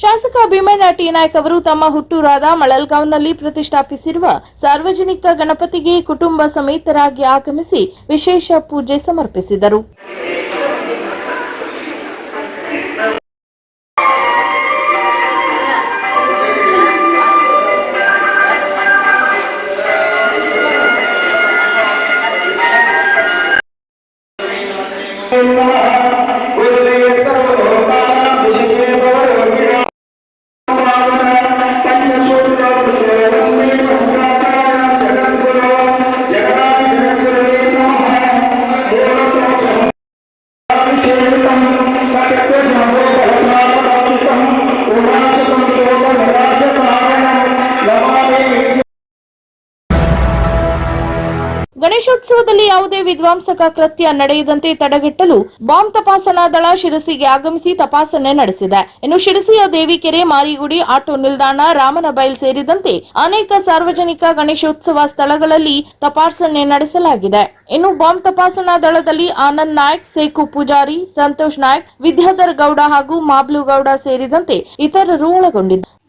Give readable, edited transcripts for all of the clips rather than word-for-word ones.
ಶಾಸಕ ಭೀಮಣ್ಣ ಟಿ ನಾಯ್ಕ ಅವರು ತಮ್ಮ ಹುಟ್ಟೂರಾದ ಮಳಲ್ಗಾಂವ್ನಲ್ಲಿ ಪ್ರತಿಷ್ಠಾಪಿಸಿರುವ ಸಾರ್ವಜನಿಕ ಗಣಪತಿಗೆ ಕುಟುಂಬ ಸಮೇತರಾಗಿ ಆಗಮಿಸಿ ವಿಶೇಷ ಪೂಜೆ ಸಮರ್ಪಿಸಿದರು. ಗಣೇಶೋತ್ಸವದಲ್ಲಿ ಯಾವುದೇ ವಿಧ್ವಂಸಕ ಕೃತ್ಯ ನಡೆಯದಂತೆ ತಡೆಗಟ್ಟಲು ಬಾಂಬ್ ತಪಾಸಣಾ ದಳ ಶಿರಸಿಗೆ ಆಗಮಿಸಿ ತಪಾಸಣೆ ನಡೆಸಿದೆ. ಇನ್ನು ಶಿರಸಿಯ ದೇವಿಕೆರೆ, ಮಾರಿಗುಡಿ, ಆಟೋ ನಿಲ್ದಾಣ, ರಾಮನಬೈಲ್ ಸೇರಿದಂತೆ ಅನೇಕ ಸಾರ್ವಜನಿಕ ಗಣೇಶೋತ್ಸವ ಸ್ಥಳಗಳಲ್ಲಿ ತಪಾಸಣೆ ನಡೆಸಲಾಗಿದೆ. ಇನ್ನು ಬಾಂಬ್ ತಪಾಸಣಾ ದಳದಲ್ಲಿ ಆನಂದ್ ನಾಯ್ಕ್, ಸೇಕು ಪೂಜಾರಿ, ಸಂತೋಷ್ ನಾಯ್ಕ್, ವಿದ್ಯಾಧರ್ ಗೌಡ ಹಾಗೂ ಮಾಬ್ಲು ಗೌಡ ಸೇರಿದಂತೆ ಇತರರು ಒಳಗೊಂಡಿದ್ದಾರೆ.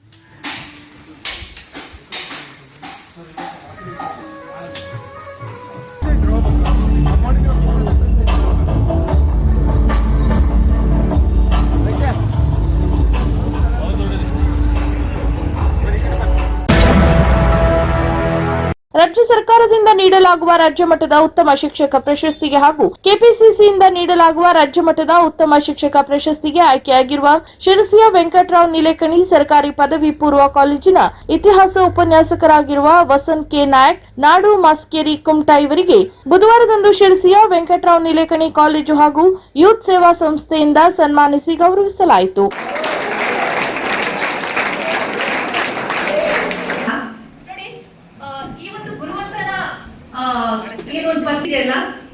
ರಾಜ್ಯ ಸರ್ಕಾರದಿಂದ ನೀಡಲಾಗುವ ರಾಜ್ಯ ಮಟ್ಟದ ಉತ್ತಮ ಶಿಕ್ಷಕ ಪ್ರಶಸ್ತಿಗೆ ಹಾಗೂ ಕೆಪಿಸಿಸಿಯಿಂದ ನೀಡಲಾಗುವ ರಾಜ್ಯ ಮಟ್ಟದ ಉತ್ತಮ ಶಿಕ್ಷಕ ಪ್ರಶಸ್ತಿಗೆ ಆಯ್ಕೆಯಾಗಿರುವ ಶಿರಸಿಯ ವೆಂಕಟರಾವ್ ನಿಲೇಕಣಿ ಸರ್ಕಾರಿ ಪದವಿ ಪೂರ್ವ ಕಾಲೇಜಿನ ಇತಿಹಾಸ ಉಪನ್ಯಾಸಕರಾಗಿರುವ ವಸಂತ್ ಕೆ ನಾಯಕ್, ನಾಡು ಮಾಸ್ಕೇರಿ ಕುಮಟಾ ಇವರಿಗೆ ಬುಧವಾರದಂದು ಶಿರಸಿಯ ವೆಂಕಟರಾವ್ ನಿಲೇಕಣಿ ಕಾಲೇಜು ಹಾಗೂ ಯೂತ್ ಸೇವಾ ಸಂಸ್ಥೆಯಿಂದ ಸನ್ಮಾನಿಸಿ ಗೌರವಿಸಲಾಯಿತು.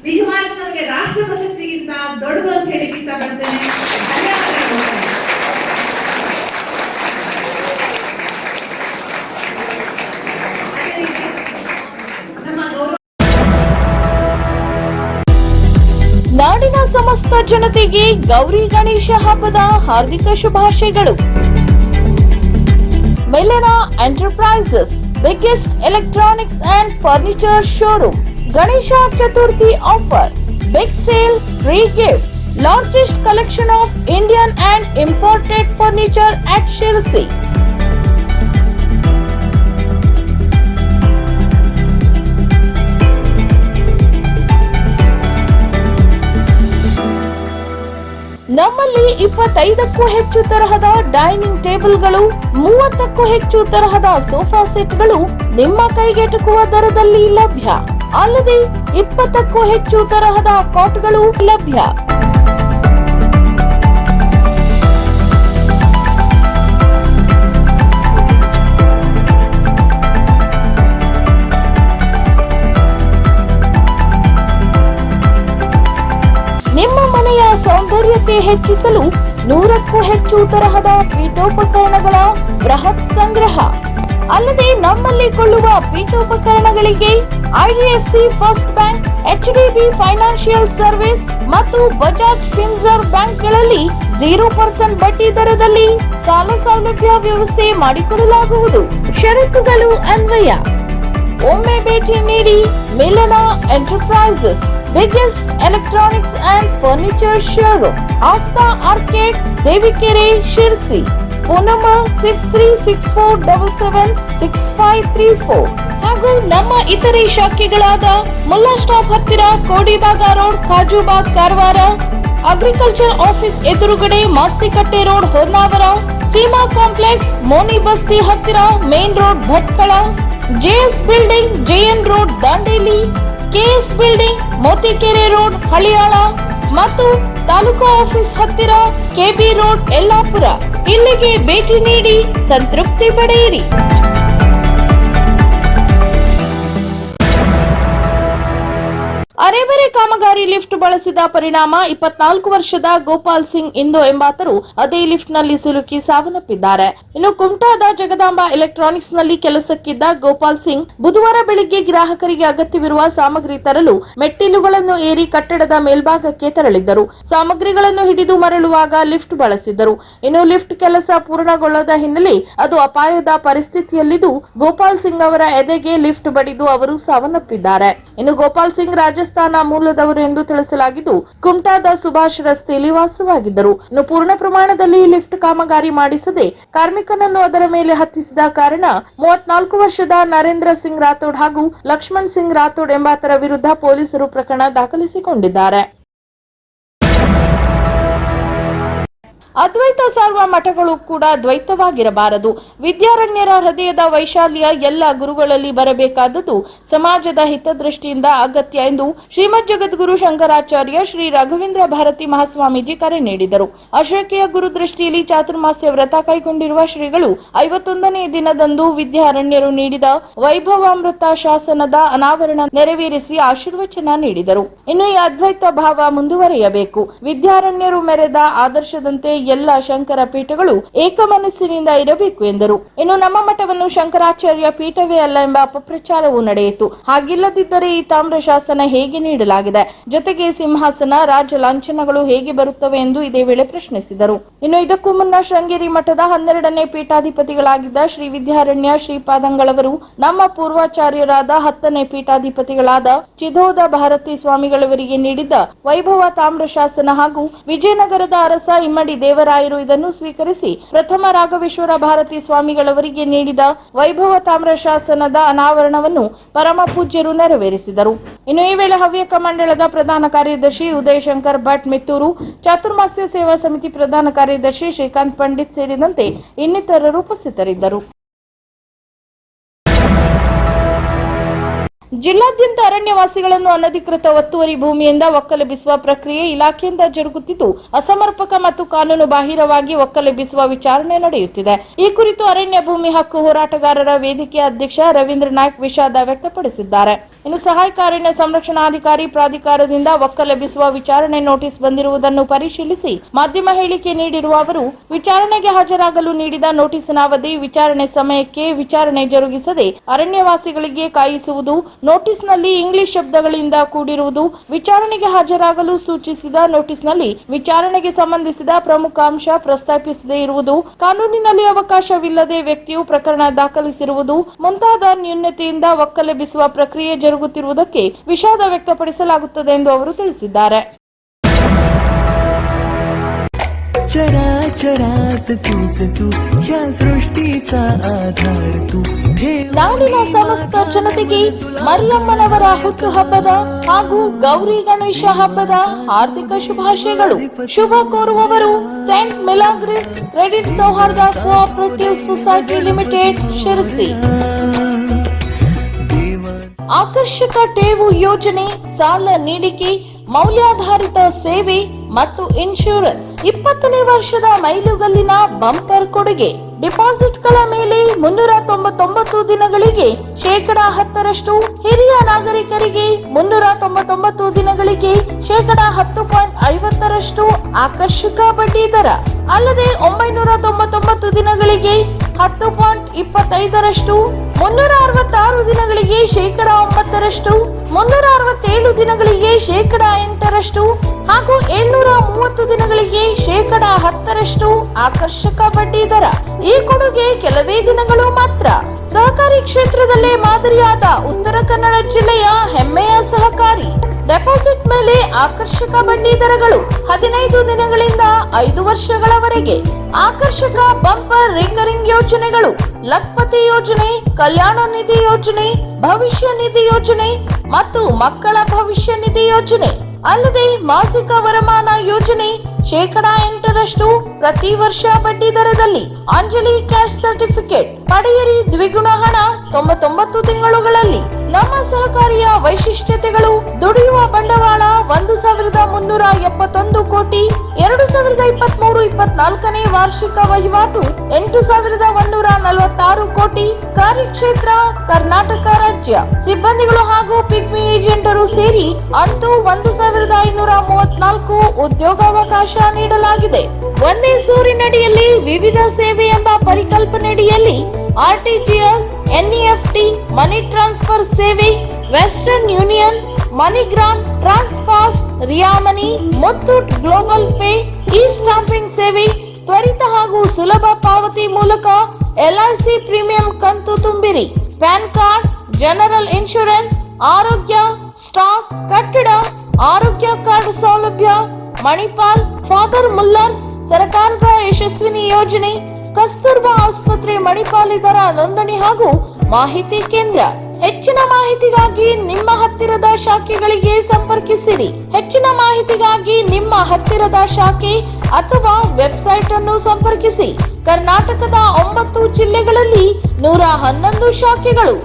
ನಿಜವಾಗ್ಲೂ ನಮಗೆ ರಾಷ್ಟ್ರ ಪ್ರಶಸ್ತಿಗಿಂತ ದೊಡ್ಡದು ಅಂತ ಹೇಳಿ ಇಷ್ಟಪಡ್ತೇನೆ. ನಾಡಿನ ಸಮಸ್ತ ಜನತೆಗೆ ಗೌರಿ ಗಣೇಶ ಹಬ್ಬದ ಹಾರ್ದಿಕ ಶುಭಾಶಯಗಳು. ಮೆಲೆನಾ enterprises biggest electronics and furniture showroom. Ganesha Chaturthi offer, big sale, free gift, largest collection of Indian and imported furniture at Shirsi. ನಮ್ಮಲ್ಲಿ 25ಕ್ಕೂ ಹೆಚ್ಚು ತರಹದ ಡೈನಿಂಗ್ ಟೇಬಲ್ಗಳು, 30ಕ್ಕೂ ಹೆಚ್ಚು ತರಹದ ಸೋಫಾ ಸೆಟ್ಗಳು ನಿಮ್ಮ ಕೈಗೆಟುಕುವ ದರದಲ್ಲಿ ಲಭ್ಯ. ಅಲ್ಲದೆ 20ಕ್ಕೂ ಹೆಚ್ಚು ತರಹದ ಕಾಟ್ಗಳು ಲಭ್ಯ. ನಿಮ್ಮ ಮನೆಯ ಸೌಂದರ್ಯತೆ ಹೆಚ್ಚಿಸಲು 100ಕ್ಕೂ ಹೆಚ್ಚು ತರಹದ ಪೀಠೋಪಕರಣಗಳ ಬೃಹತ್ ಸಂಗ್ರಹ. ಅಲ್ಲದೆ ನಮ್ಮಲ್ಲಿ ಕೊಳ್ಳುವ ಪೀಠೋಪಕರಣಗಳಿಗೆ IDFC first bank, HDB financial service ಮತ್ತು ಬಜಾಜ್ ಫಿನ್ಸರ್ವ್ ಬ್ಯಾಂಕ್ಗಳಲ್ಲಿ 0% ಬಡ್ಡಿ ದರದಲ್ಲಿ ಸಾಲ ಸೌಲಭ್ಯ ವ್ಯವಸ್ಥೆ ಮಾಡಿಕೊಡಲಾಗುವುದು. ಷರತ್ತುಗಳು ಅನ್ವಯ. ಒಮ್ಮೆ ಭೇಟಿ ನೀಡಿ. Melena enterprises, biggest electronics and furniture showroom, Asta Arcade, Devikere, Sirsi. Phone number 6364776534 ಹಾಗೂ ನಮ್ಮ ಇತರೆ ಶಾಖೆಗಳಾದ ಮುಲ್ಲಾ ಸ್ಟಾಪ್ ಹತ್ತಿರ Kodibag road, Kajubag, Karwar, agriculture office ಎದುರುಗಡೆ ಮಾಸ್ತಿಕಟ್ಟೆ ರೋಡ್, ಹೊನ್ನಾವರ, ಸೀಮಾ ಕಾಂಪ್ಲೆಕ್ಸ್, ಮೋನಿ ಬಸ್ತಿ ಹತ್ತಿರ main road, Bhatkal, JS building, JN road, Dandeli, KS building, Motikere road, Haliyal ಮತ್ತು ತಾಲೂಕು ಆಫೀಸ್ ಹತ್ತಿರ ಕೆಬಿ ರೋಡ್, ಯಲ್ಲಾಪುರ. ಇಲ್ಲಿಗೆ ಭೇಟಿ ನೀಡಿ ಸಂತೃಪ್ತಿ ಪಡೆಯಿರಿ. ಅರೆಬರೆ ಕಾಮಗಾರಿ ಲಿಫ್ಟ್ ಬಳಸಿದ ಪರಿಣಾಮ 24 ವರ್ಷದ ಗೋಪಾಲ್ ಸಿಂಗ್ ಇಂದು ಎಂಬಾತರು ಅದೇ ಲಿಫ್ಟ್ ನಲ್ಲಿ ಸಿಲುಕಿ ಸಾವನ್ನಪ್ಪಿದ್ದಾರೆ. ಇನ್ನು ಕುಮಟಾದ ಜಗದಾಂಬ ಎಲೆಕ್ಟ್ರಾನಿಕ್ಸ್ ನಲ್ಲಿ ಕೆಲಸಕ್ಕಿದ್ದ ಗೋಪಾಲ್ ಸಿಂಗ್ ಬುಧವಾರ ಬೆಳಿಗ್ಗೆ ಗ್ರಾಹಕರಿಗೆ ಅಗತ್ಯವಿರುವ ಸಾಮಗ್ರಿ ತರಲು ಮೆಟ್ಟಿಲುಗಳನ್ನು ಏರಿ ಕಟ್ಟಡದ ಮೇಲ್ಭಾಗಕ್ಕೆ ತೆರಳಿದ್ದರು. ಸಾಮಗ್ರಿಗಳನ್ನು ಹಿಡಿದು ಮರಳುವಾಗ ಲಿಫ್ಟ್ ಬಳಸಿದ್ದರು. ಇನ್ನು ಲಿಫ್ಟ್ ಕೆಲಸ ಪೂರ್ಣಗೊಳ್ಳದ ಹಿನ್ನೆಲೆ ಅದು ಅಪಾಯದ ಪರಿಸ್ಥಿತಿಯಲ್ಲಿದ್ದು ಗೋಪಾಲ್ ಸಿಂಗ್ ಅವರ ಎದೆಗೆ ಲಿಫ್ಟ್ ಬಡಿದು ಅವರು ಸಾವನ್ನಪ್ಪಿದ್ದಾರೆ. ಇನ್ನು ಗೋಪಾಲ್ ಸಿಂಗ್ ರಾಜಸ್ಥಾನ ಮೂಲದವರು ಎಂದು ತಿಳಿಸಲಾಗಿದ್ದು ಕುಮಟಾದ ಸುಭಾಷ್ ರಸ್ತೆಯಲ್ಲಿ ವಾಸವಾಗಿದ್ದರು. ಇನ್ನು ಪೂರ್ಣ ಪ್ರಮಾಣದಲ್ಲಿ ಲಿಫ್ಟ್ ಕಾಮಗಾರಿ ಮಾಡಿಸದೆ ಕಾರ್ಮಿಕನನ್ನು ಅದರ ಮೇಲೆ ಹತ್ತಿಸಿದ ಕಾರಣ 34 ವರ್ಷದ ನರೇಂದ್ರ ಸಿಂಗ್ ರಾಥೋಡ್ ಹಾಗೂ ಲಕ್ಷ್ಮಣ್ ಸಿಂಗ್ ರಾಥೋಡ್ ಎಂಬಾತರ ವಿರುದ್ಧ ಪೊಲೀಸರು ಪ್ರಕರಣ ದಾಖಲಿಸಿಕೊಂಡಿದ್ದಾರೆ. ಅದ್ವೈತ ಸಾರುವ ಮಠಗಳು ಕೂಡ ದ್ವೈತವಾಗಿರಬಾರದು. ವಿದ್ಯಾರಣ್ಯರ ಹೃದಯದ ವೈಶಾಲ್ಯ ಎಲ್ಲ ಗುರುಗಳಲ್ಲಿ ಬರಬೇಕಾದದ್ದು ಸಮಾಜದ ಹಿತದೃಷ್ಟಿಯಿಂದ ಅಗತ್ಯ ಎಂದು ಶ್ರೀಮದ್ ಜಗದ್ಗುರು ಶಂಕರಾಚಾರ್ಯ ಶ್ರೀ ರಾಘವೇಂದ್ರ ಭಾರತಿ ಮಹಾಸ್ವಾಮೀಜಿ ಕರೆ ನೀಡಿದರು. ಅಶೋಕೆಯ ಗುರುದೃಷ್ಟಿಯಲ್ಲಿ ಚಾತುರ್ಮಾಸ್ಯ ವ್ರತ ಕೈಗೊಂಡಿರುವ ಶ್ರೀಗಳು 51ನೇ ದಿನದಂದು ವಿದ್ಯಾರಣ್ಯರು ನೀಡಿದ ವೈಭವಾಮೃತ ಶಾಸನದ ಅನಾವರಣ ನೆರವೇರಿಸಿ ಆಶೀರ್ವಚನ ನೀಡಿದರು. ಇನ್ನು ಈ ಅದ್ವೈತ ಭಾವ ಮುಂದುವರಿಯಬೇಕು. ವಿದ್ಯಾರಣ್ಯರು ಮೆರೆದ ಆದರ್ಶದಂತೆ ಎಲ್ಲ ಶಂಕರ ಪೀಠಗಳು ಏಕಮನಸ್ಸಿನಿಂದ ಇರಬೇಕು ಎಂದರು. ಇನ್ನು ನಮ್ಮ ಮಠವನ್ನು ಶಂಕರಾಚಾರ್ಯ ಪೀಠವೇ ಅಲ್ಲ ಎಂಬ ಅಪಪ್ರಚಾರವೂ ನಡೆಯಿತು. ಹಾಗಿಲ್ಲದಿದ್ದರೆ ಈ ತಾಮ್ರ ಶಾಸನ ಹೇಗೆ ನೀಡಲಾಗಿದೆ? ಜೊತೆಗೆ ಸಿಂಹಾಸನ, ರಾಜ ಲಾಂಛನಗಳು ಹೇಗೆ ಬರುತ್ತವೆ ಎಂದು ಇದೇ ವೇಳೆ ಪ್ರಶ್ನಿಸಿದರು. ಇನ್ನು ಇದಕ್ಕೂ ಮುನ್ನ ಶೃಂಗೇರಿ ಮಠದ 12ನೇ ಪೀಠಾಧಿಪತಿಗಳಾಗಿದ್ದ ಶ್ರೀ ವಿದ್ಯಾರಣ್ಯ ಶ್ರೀಪಾದಂಗಳವರು ನಮ್ಮ ಪೂರ್ವಾಚಾರ್ಯರಾದ 10ನೇ ಪೀಠಾಧಿಪತಿಗಳಾದ ಚಿಧೋದ ಭಾರತಿ ಸ್ವಾಮಿಗಳವರಿಗೆ ನೀಡಿದ್ದ ವೈಭವ ತಾಮ್ರ ಶಾಸನ ಹಾಗೂ ವಿಜಯನಗರದ ಅರಸ ಇಮ್ಮಡಿ ದೇವರಾಯರು ಇದನ್ನು ಸ್ವೀಕರಿಸಿ ಪ್ರಥಮ ರಾಘವೇಶ್ವರ ಭಾರತಿ ಸ್ವಾಮಿಗಳವರಿಗೆ ನೀಡಿದ ವೈಭವ ತಾಮ್ರ ಶಾಸನದ ಅನಾವರಣವನ್ನು ಪರಮ ಪೂಜ್ಯರು ನೆರವೇರಿಸಿದರು. ಇನ್ನು ಈ ವೇಳೆ ಹವ್ಯಕ ಮಂಡಳದ ಪ್ರಧಾನ ಕಾರ್ಯದರ್ಶಿ ಉದಯ್ ಶಂಕರ್ ಭಟ್ ಮಿತ್ತೂರು, ಚಾತುರ್ಮಾಸ್ಯ ಸೇವಾ ಸಮಿತಿ ಪ್ರಧಾನ ಕಾರ್ಯದರ್ಶಿ ಶ್ರೀಕಾಂತ್ ಪಂಡಿತ್ ಸೇರಿದಂತೆ ಇನ್ನಿತರರು ಉಪಸ್ಥಿತರಿದ್ದರು. ಜಿಲ್ಲಾದ್ಯಂತ ಅರಣ್ಯವಾಸಿಗಳನ್ನು ಅನಧಿಕೃತ ಒತ್ತುವರಿ ಭೂಮಿಯಿಂದ ಒಕ್ಕಲೆಬ್ಬಿಸುವ ಪ್ರಕ್ರಿಯೆ ಇಲಾಖೆಯಿಂದ ಜರುಗುತ್ತಿದ್ದು ಅಸಮರ್ಪಕ ಮತ್ತು ಕಾನೂನು ಬಾಹಿರವಾಗಿ ಒಕ್ಕಲೆಬ್ಬಿಸುವ ವಿಚಾರಣೆ ನಡೆಯುತ್ತಿದೆ. ಈ ಕುರಿತು ಅರಣ್ಯ ಭೂಮಿ ಹಕ್ಕು ಹೋರಾಟಗಾರರ ವೇದಿಕೆಯ ಅಧ್ಯಕ್ಷ ರವೀಂದ್ರ ನಾಯ್ಕ್ ವಿಷಾದ ವ್ಯಕ್ತಪಡಿಸಿದ್ದಾರೆ. ಇನ್ನು ಸಹಾಯಕ ಅರಣ್ಯ ಸಂರಕ್ಷಣಾಧಿಕಾರಿ ಪ್ರಾಧಿಕಾರದಿಂದ ಒಕ್ಕಲೆಬ್ಬಿಸುವ ವಿಚಾರಣೆ ನೋಟಿಸ್ ಬಂದಿರುವುದನ್ನು ಪರಿಶೀಲಿಸಿ ಮಾಧ್ಯಮ ಹೇಳಿಕೆ ನೀಡಿರುವ ಅವರು, ವಿಚಾರಣೆಗೆ ಹಾಜರಾಗಲು ನೀಡಿದ ನೋಟಿಸಿನ ಅವಧಿ, ವಿಚಾರಣೆ ಸಮಯಕ್ಕೆ ವಿಚಾರಣೆ ಜರುಗಿಸದೆ ಅರಣ್ಯವಾಸಿಗಳಿಗೆ ಕಾಯಿಸುವುದು, ನೋಟಿಸ್ನಲ್ಲಿ ಇಂಗ್ಲಿಷ್ ಶಬ್ದಗಳಿಂದ ಕೂಡಿರುವುದು, ವಿಚಾರಣೆಗೆ ಹಾಜರಾಗಲು ಸೂಚಿಸಿದ ನೋಟಿಸ್ನಲ್ಲಿ ವಿಚಾರಣೆಗೆ ಸಂಬಂಧಿಸಿದ ಪ್ರಮುಖ ಅಂಶ ಪ್ರಸ್ತಾಪಿಸದೇ ಇರುವುದು, ಕಾನೂನಿನಲ್ಲಿ ಅವಕಾಶವಿಲ್ಲದೆ ವ್ಯಕ್ತಿಯು ಪ್ರಕರಣ ದಾಖಲಿಸಿರುವುದು ಮುಂತಾದ ನ್ಯೂನತೆಯಿಂದ ಒಕ್ಕಲೆಬ್ಬಿಸುವ ಪ್ರಕ್ರಿಯೆ ಜರುಗುತ್ತಿರುವುದಕ್ಕೆ ವಿಷಾದ ವ್ಯಕ್ತಪಡಿಸಲಾಗುತ್ತದೆ ಎಂದು ಅವರು ತಿಳಿಸಿದ್ದಾರೆ. ನಾಡಿನ ಸಮಸ್ತ ಜನತೆಗೆ ಮರಿಯಮ್ಮನವರ ಹುಟ್ಟುಹಬ್ಬದ ಹಾಗೂ ಗೌರಿ ಗಣೇಶ ಹಬ್ಬದ ಹಾರ್ದಿಕ ಶುಭಾಶಯಗಳು. ಶುಭ ಕೋರುವವರು ಸೆಂಟ್ ಮಿಲಾಗ್ರಿಸ್ ಕ್ರೆಡಿಟ್ ಸೌಹಾರ್ದ ಕೋಆಪರೇಟಿವ್ ಸೊಸೈಟಿ ಲಿಮಿಟೆಡ್, ಶಿರಸಿ. ಆಕರ್ಷಕ ಠೇವು ಯೋಜನೆ, ಸಾಲ ನೀಡಿಕೆ, ಮೌಲ್ಯಾಧಾರಿತ ಸೇವೆ ಮತ್ತು ಇನ್ಶೂರೆನ್ಸ್ 20ನೇ ವರ್ಷದ ಮೈಲುಗಲ್ಲಿನ ಬಂಪರ್ ಕೊಡುಗೆ. ಡಿಪಾಸಿಟ್ಗಳ ಮೇಲೆ 399 ದಿನಗಳಿಗೆ 10%, ಹಿರಿಯ ನಾಗರಿಕರಿಗೆ 399 ದಿನಗಳಿಗೆ 10.50% ಆಕರ್ಷಕ ಬಡ್ಡಿ ದರ. ಅಲ್ಲದೆ 999 ದಿನಗಳಿಗೆ 10.25%, 366 ದಿನಗಳಿಗೆ 9%, 367 ದಿನಗಳಿಗೆ 8% ಹಾಗೂ 730 ದಿನಗಳಿಗೆ 10% ಆಕರ್ಷಕ ಬಡ್ಡಿ ದರ. ಈ ಕೊಡುಗೆ ಕೆಲವೇ ದಿನಗಳು ಮಾತ್ರ. ಸಹಕಾರಿ ಕ್ಷೇತ್ರದಲ್ಲೇ ಮಾದರಿಯಾದ ಉತ್ತರ ಕನ್ನಡ ಜಿಲ್ಲೆಯ ಹೆಮ್ಮೆಯ ಸಹಕಾರಿ. ಡೆಪಾಸಿಟ್ ಮೇಲೆ ಆಕರ್ಷಕ ಬಡ್ಡಿ ದರಗಳು 15 ದಿನಗಳಿಂದ 5 ವರ್ಷಗಳವರೆಗೆ. ಆಕರ್ಷಕ ಬಂಪರ್ ರಿಕರಿಂಗ್ ಯೋಜನೆಗಳು: ಲಕ್ಪತಿ ಯೋಜನೆ, ಕಲ್ಯಾಣ ನಿಧಿ ಯೋಜನೆ, ಭವಿಷ್ಯ ನಿಧಿ ಯೋಜನೆ ಮತ್ತು ಮಕ್ಕಳ ಭವಿಷ್ಯ ನಿಧಿ ಯೋಜನೆ. ಅಲ್ಲದೆ ಮಾಸಿಕ ವರಮಾನ ಯೋಜನೆ 8% ಪ್ರತಿ ವರ್ಷ ಬಡ್ಡಿ ದರದಲ್ಲಿ. ಅಂಜಲಿ ಕ್ಯಾಶ್ ಸರ್ಟಿಫಿಕೇಟ್ ಪಡೆಯಿರಿ ದ್ವಿಗುಣ ಹಣ 99 ತಿಂಗಳುಗಳಲ್ಲಿ. ನಮ್ಮ ಸಹಕಾರಿಯ ವೈಶಿಷ್ಟ್ಯತೆಗಳು: ದುಡಿಯುವ ಬಂಡವಾಳ 1,371 ಕೋಟಿ, 2023-24ನೇ ವಾರ್ಷಿಕ ವಹಿವಾಟು 8,146 ಕೋಟಿ. ಕೋಟಿ, ಕಾರ್ಯಕ್ಷೇತ್ರ ಕರ್ನಾಟಕ ರಾಜ್ಯ. ಸಿಬ್ಬಂದಿಗಳು ಹಾಗೂ ಪಿಗ್ಮಿ ಏಜೆಂಟರು ಸೇರಿ ಅಂತೂ 1534 ಉದ್ಯೋಗಾವಕಾಶ ನೀಡಲಾಗಿದೆ. ಒಂದೇ ಸೂರಿನಡಿಯಲ್ಲಿ ವಿವಿಧ ಸೇವೆ ಎಂಬ ಪರಿಕಲ್ಪನೆಯಡಿಯಲ್ಲಿ ಆರ್ಟಿಜಿಎಸ್, ಎನ್ಇಎಫ್ಟಿ, ಮನಿ ಟ್ರಾನ್ಸ್ಫರ್ ಸೇವೆ, Western Union, MoneyGram, Transfast, Ria Money, Muthoot global pay, e stamping ಸೇವೆ, ತ್ವರಿತ ಹಾಗೂ ಸುಲಭ ಪಾವತಿ ಮೂಲಕ ಎಲ್ಐಸಿ ಪ್ರೀಮಿಯಂ ಕಂತು ತುಂಬಿರಿ. ಪ್ಯಾನ್ ಕಾರ್ಡ್, ಜನರಲ್ ಇನ್ಶೂರೆನ್ಸ್, ಆರೋಗ್ಯ, ಸ್ಟಾಕ್, ಕಟ್ಟಡ, ಆರೋಗ್ಯ ಕಾರ್ಡ್ ಸೌಲಭ್ಯ, ಮಣಿಪಾಲ್, ಫಾದರ್ ಮುಲ್ಲರ್ಸ್, ಸರ್ಕಾರದ ಯಶಸ್ವಿನಿ ಯೋಜನೆ, ಕಸ್ತೂರ್ಬಾ ಆಸ್ಪತ್ರೆ ಮಣಿಪಾಲ್ ಇದರ ನೋಂದಣಿ ಹಾಗೂ ಮಾಹಿತಿ ಕೇಂದ್ರ. ಹೆಚ್ಚಿನ ಮಾಹಿತಿಗಾಗಿ ನಿಮ್ಮ ಹತ್ತಿರದ ಶಾಖೆಗಳಿಗೆ ಸಂಪರ್ಕಿಸಿರಿ. ಹೆಚ್ಚಿನ ಮಾಹಿತಿಗಾಗಿ ನಿಮ್ಮ ಹತ್ತಿರದ ಶಾಖೆ ಅಥವಾ ವೆಬ್ಸೈಟ್ ಅನ್ನು ಸಂಪರ್ಕಿಸಿ. ಕರ್ನಾಟಕದ 9 ಜಿಲ್ಲೆಗಳಲ್ಲಿ 111 ಶಾಖೆಗಳು.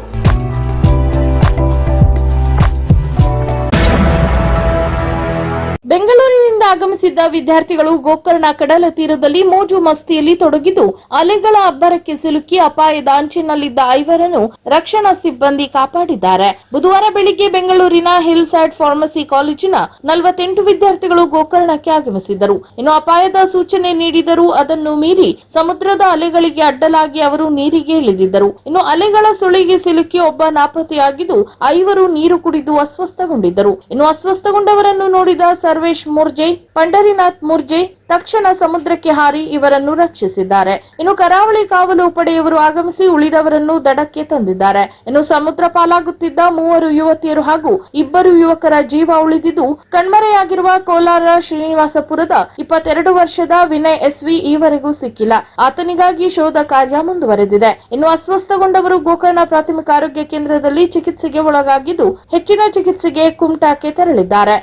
ಬೆಂಗಳೂರಿನಿಂದ ಆಗಮಿಸಿದ್ದ ವಿದ್ಯಾರ್ಥಿಗಳು ಗೋಕರ್ಣ ಕಡಲ ತೀರದಲ್ಲಿ ಮೋಜು ಮಸ್ತಿಯಲ್ಲಿ ತೊಡಗಿದ್ದು ಅಲೆಗಳ ಅಬ್ಬರಕ್ಕೆ ಸಿಲುಕಿ ಅಪಾಯದ ಅಂಚಿನಲ್ಲಿದ್ದ 5 ರಕ್ಷಣಾ ಸಿಬ್ಬಂದಿ ಕಾಪಾಡಿದ್ದಾರೆ. ಬುಧವಾರ ಬೆಳಿಗ್ಗೆ ಬೆಂಗಳೂರಿನ ಹಿಲ್ ಸೈಡ್ ಫಾರ್ಮಸಿ ಕಾಲೇಜಿನ 48 ವಿದ್ಯಾರ್ಥಿಗಳು ಗೋಕರ್ಣಕ್ಕೆ ಆಗಮಿಸಿದ್ದರು. ಇನ್ನು ಅಪಾಯದ ಸೂಚನೆ ನೀಡಿದರೂ ಅದನ್ನು ಮೀರಿ ಸಮುದ್ರದ ಅಲೆಗಳಿಗೆ ಅಡ್ಡಲಾಗಿ ಅವರು ನೀರಿಗೆ ಇಳಿದಿದ್ದರು. ಇನ್ನು ಅಲೆಗಳ ಸುಳಿಗೆ ಸಿಲುಕಿ ಒಬ್ಬ ನಾಪತ್ತೆಯಾಗಿದ್ದು 5 ನೀರು ಕುಡಿದು ಅಸ್ವಸ್ಥಗೊಂಡಿದ್ದರು. ಇನ್ನು ಅಸ್ವಸ್ಥಗೊಂಡವರನ್ನು ನೋಡಿದ ಸರ್ವೇಶ್ ಮುರ್ಜೆ, ಪಂಡರಿನಾಥ್ ಮುರ್ಜೆ ತಕ್ಷಣ ಸಮುದ್ರಕ್ಕೆ ಹಾರಿ ಇವರನ್ನು ರಕ್ಷಿಸಿದ್ದಾರೆ. ಇನ್ನು ಕರಾವಳಿ ಕಾವಲು ಪಡೆಯವರು ಆಗಮಿಸಿ ಉಳಿದವರನ್ನು ದಡಕ್ಕೆ ತಂದಿದ್ದಾರೆ. ಇನ್ನು ಸಮುದ್ರ ಪಾಲಾಗುತ್ತಿದ್ದ 3 ಯುವತಿಯರು ಹಾಗೂ 2 ಯುವಕರ ಜೀವ ಉಳಿದಿದ್ದು ಕಣ್ಮರೆಯಾಗಿರುವ ಕೋಲಾರ ಶ್ರೀನಿವಾಸಪುರದ 22 ವರ್ಷದ ವಿನಯ್ ಎಸ್ವಿ ಈವರೆಗೂ ಸಿಕ್ಕಿಲ್ಲ. ಆತನಿಗಾಗಿ ಶೋಧ ಕಾರ್ಯ ಮುಂದುವರೆದಿದೆ. ಇನ್ನು ಅಸ್ವಸ್ಥಗೊಂಡವರು ಗೋಕರ್ಣ ಪ್ರಾಥಮಿಕ ಆರೋಗ್ಯ ಕೇಂದ್ರದಲ್ಲಿ ಚಿಕಿತ್ಸೆಗೆ ಒಳಗಾಗಿದ್ದು ಹೆಚ್ಚಿನ ಚಿಕಿತ್ಸೆಗೆ ಕುಮಟಾಕ್ಕೆ ತೆರಳಿದ್ದಾರೆ.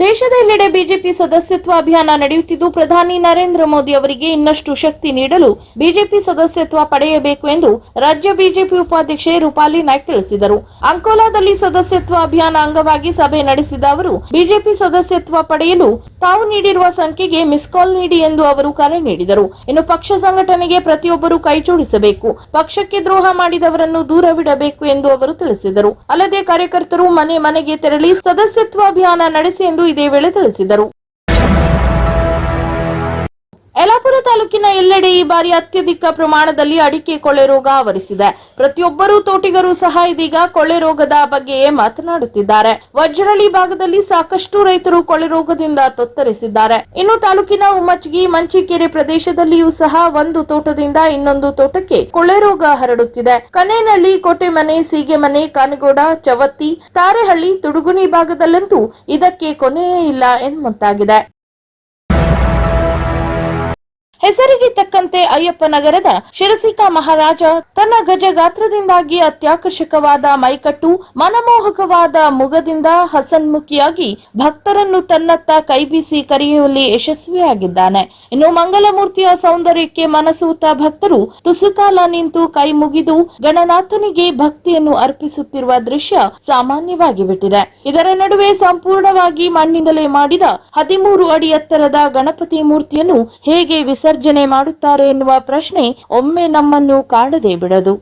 ದೇಶದ ಎಲ್ಲೆಡೆ ಬಿಜೆಪಿ ಸದಸ್ಯತ್ವ ಅಭಿಯಾನ ನಡೆಯುತ್ತಿದ್ದು ಪ್ರಧಾನಿ ನರೇಂದ್ರ ಮೋದಿ ಅವರಿಗೆ ಇನ್ನಷ್ಟು ಶಕ್ತಿ ನೀಡಲು ಬಿಜೆಪಿ ಸದಸ್ಯತ್ವ ಪಡೆಯಬೇಕು ಎಂದು ರಾಜ್ಯ ಬಿಜೆಪಿ ಉಪಾಧ್ಯಕ್ಷೆ ರೂಪಾಲಿ ನಾಯ್ಕ್ ತಿಳಿಸಿದರು. ಅಂಕೋಲಾದಲ್ಲಿ ಸದಸ್ಯತ್ವ ಅಭಿಯಾನ ಅಂಗವಾಗಿ ಸಭೆ ನಡೆಸಿದ ಅವರು ಬಿಜೆಪಿ ಸದಸ್ಯತ್ವ ಪಡೆಯಲು ತಾವು ನೀಡಿರುವ ಸಂಖ್ಯೆಗೆ ಮಿಸ್ ಕಾಲ್ ನೀಡಿ ಎಂದು ಅವರು ಕರೆ ನೀಡಿದರು. ಇನ್ನು ಪಕ್ಷ ಸಂಘಟನೆಗೆ ಪ್ರತಿಯೊಬ್ಬರು ಕೈಜೋಡಿಸಬೇಕು, ಪಕ್ಷಕ್ಕೆ ದ್ರೋಹ ಮಾಡಿದವರನ್ನು ದೂರವಿಡಬೇಕು ಎಂದು ಅವರು ತಿಳಿಸಿದರು. ಅಲ್ಲದೆ ಕಾರ್ಯಕರ್ತರು ಮನೆ ಮನೆಗೆ ತೆರಳಿ ಸದಸ್ಯತ್ವ ಅಭಿಯಾನ ನಡೆಸಿ ಎಂದು ಇದೇ ವೇಳೆ ತಿಳಿಸಿದರು. ಯಲ್ಲಾಪುರ ತಾಲೂಕಿನ ಎಲ್ಲೆಡೆ ಈ ಬಾರಿ ಅತ್ಯಧಿಕ ಪ್ರಮಾಣದಲ್ಲಿ ಅಡಿಕೆ ಕೊಳೆ ರೋಗ ಆವರಿಸಿದೆ. ಪ್ರತಿಯೊಬ್ಬರೂ ತೋಟಿಗರು ಸಹ ಇದೀಗ ಕೊಳೆ ರೋಗದ ಬಗ್ಗೆಯೇ ಮಾತನಾಡುತ್ತಿದ್ದಾರೆ. ವಜ್ರಳ್ಳಿ ಭಾಗದಲ್ಲಿ ಸಾಕಷ್ಟು ರೈತರು ಕೊಳೆ ರೋಗದಿಂದ ತತ್ತರಿಸಿದ್ದಾರೆ. ಇನ್ನು ತಾಲೂಕಿನ ಉಮ್ಮಚ್ಗಿ, ಮಂಚಿಕೆರೆ ಪ್ರದೇಶದಲ್ಲಿಯೂ ಸಹ ಒಂದು ತೋಟದಿಂದ ಇನ್ನೊಂದು ತೋಟಕ್ಕೆ ಕೊಳೆ ರೋಗ ಹರಡುತ್ತಿದೆ. ಕನೇನಹಳ್ಳಿ, ಕೋಟೆಮನೆ, ಸೀಗೆಮನೆ, ಕಾನಗೋಡ, ಚವತ್ತಿ, ತಾರೆಹಳ್ಳಿ, ತುಡುಗುಣಿ ಭಾಗದಲ್ಲಂತೂ ಇದಕ್ಕೆ ಕೊನೆಯೇ ಇಲ್ಲ ಎನ್ನುವಂತಾಗಿದೆ. ಹೆಸರಿಗೆ ತಕ್ಕಂತೆ ಅಯ್ಯಪ್ಪನಗರದ ಶಿರಸಿಕ ಮಹಾರಾಜ ತನ್ನ ಗಜ ಗಾತ್ರದಿಂದಾಗಿ ಅತ್ಯಾಕರ್ಷಕವಾದ ಮೈಕಟ್ಟು, ಮನಮೋಹಕವಾದ ಮುಖದಿಂದ ಹಸನ್ಮುಖಿಯಾಗಿ ಭಕ್ತರನ್ನು ತನ್ನತ್ತ ಕೈಬೀಸಿ ಕರೆಯುವಲ್ಲಿ ಯಶಸ್ವಿಯಾಗಿದ್ದಾನೆ. ಇನ್ನು ಮಂಗಲಮೂರ್ತಿಯ ಸೌಂದರ್ಯಕ್ಕೆ ಮನಸೂತ ಭಕ್ತರು ತುಸುಕಾಲ ನಿಂತು ಕೈ ಮುಗಿದು ಗಣನಾಥನಿಗೆ ಭಕ್ತಿಯನ್ನು ಅರ್ಪಿಸುತ್ತಿರುವ ದೃಶ್ಯ ಸಾಮಾನ್ಯವಾಗಿ ಬಿಟ್ಟಿದೆ. ಇದರ ನಡುವೆ ಸಂಪೂರ್ಣವಾಗಿ ಮಣ್ಣಿಂದಲೇ ಮಾಡಿದ 13 ಅಡಿ ಎತ್ತರದ ಗಣಪತಿ ಮೂರ್ತಿಯನ್ನು ಹೇಗೆ ವಿಸರ್ಜನೆ ಮಾಡುತ್ತಾರೆ ಎನ್ನುವ ಪ್ರಶ್ನೆ ಒಮ್ಮೆ ನಮ್ಮನ್ನು ಕಾಡದೆ ಬಿಡದು.